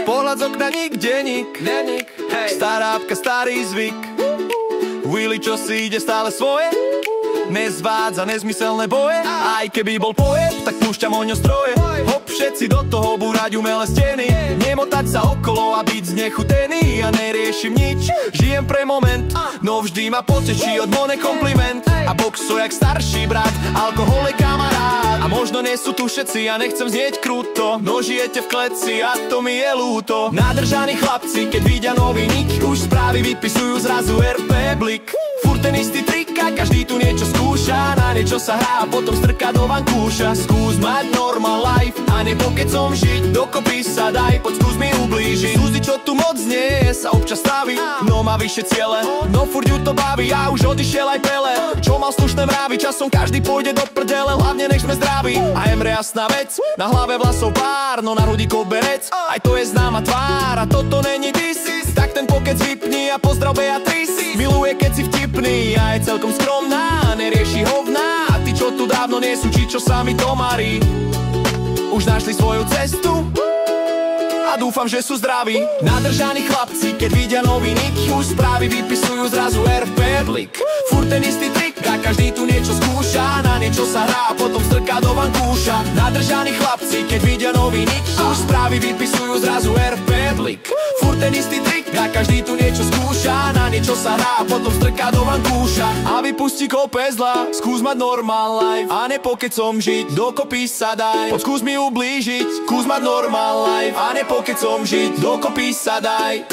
Pohľad z okna nikde nik, stará apka, starý zvyk. Willy, čo si ide stále svoje, nezvádza nezmyselné boje. Aj keby bol poet, tak púšťam oňostroje. Hop, všetci do toho búrať umelé steny. Nemotať sa okolo a byť znechutený. A neriešim nič, žijem pre moment. No vždy ma potečí od mone kompliment. A boxo jak starší brat, alkohol je kamarát. A možno nie sú tu všetci, ja nechcem znieť kruto. No žijete v kleci a to mi je ľúto. Nádržaní chlapci, keď vidia nový nick, už správy vypisujú zrazu RP Blik. Furt ten istý trik a každý tu niečo skúša. Na niečo sa hrá a potom strká do vankúša. Skús mať normal life a nepokecom žiť. Dokopy sa daj, poď skús mi ublížiť. Súzy, čo tu moc nie je, sa občas staví. No má vyššie ciele, no furt ju to baví. Ja už odišiel aj Pele, čo mal slušné mravy. Časom každý pôjde do prdele, hlavne nech sme zdraví. A Emre jasná vec, na hlave vlasov pár, no na hrudi koberec. Aj to je známa tvár a toto není dis. Tak ten pokec vypni a pozdrav Beatrice. Miluje, keď si vtipný a je celkom skromná, nerieši hovná. A tí, čo tu dávno nie sú, či čo sami tomári, už našli svoju cestu a dúfam, že sú zdraví. Nádržaní chlapci, keď vidia nový nick, už správy vypisujú zrazu RP Blik. Furt ten istý trik a každý tu niečo skúša. Na niečo sa hrá a potom strká do vankúša. Nádržaní chlapci, keď vidia nový nick, už správy vypisujú zrazu RP Blik. Furt ten istý trik a každý tu niečo skúša. Na niečo sa hrá a potom strká do vankúša. A vypustí kope zla, skús mať normal life a nepokecom žiť. Dokopy sa daj, poď skús mi ublížiť. Skús mať normal life a nepokecom žiť. Dokopy sa daj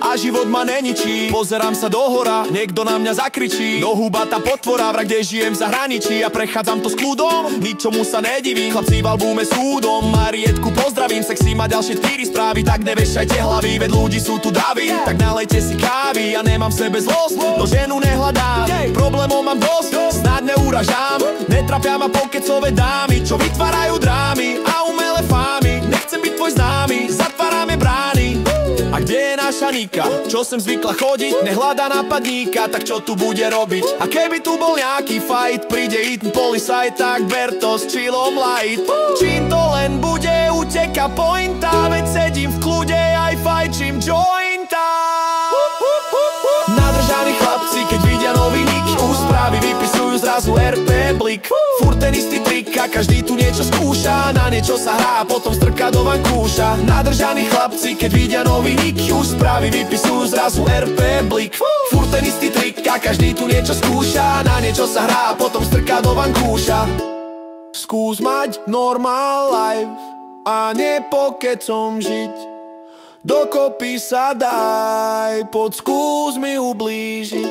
a život ma neničí. Pozerám sa do hora, niekto na mňa zakričí. Do huba tá potvora, vraj kde žijem v zahraničí. A prechádzam to s kľudom, ničomu sa nedivím. Chlapci v albume s údom, Marietku pozdravím. Sexy má ďalšie 4 správy, tak nevešajte hlavy, veď ľudí sú tu daví. Tak nalejte si kávy, ja nemám v sebe zlosť, no ženu nehľadám. Problémov mám dosť, snáď neuražám. Netrapia ma pokecové dámy, čo vytvárajú drámy a umelé fámy. Nechcem byť tvoj známy, zatvárame brány. A kde je naša Nika, čo sem zvykla chodiť? Nehľadá nápadníka, tak čo tu bude robiť? A keby tu bol nejaký fight, príde Eaton Policajt, tak ber to s chillom light. Čím to len bude, uteka pointa, veď sedím v kľude, aj fajčím jointa. Nádržaní chlapci, keď vidia nový nick, už správy vypisujú zrazu RP Blik. Furt ten istý trik a každý tu niečo skúša. Na niečo sa hrá a potom strká do vankúša. Nádržaní chlapci, keď vidia nový nick, už správy vypisujú zrazu RP Blik. Furt ten istý trik a každý tu niečo skúša. Na niečo sa hrá a potom strká do vankúša. Skús mať normal life a nepokecom žiť. Dokopy sa daj, poď skús mi ublížiť.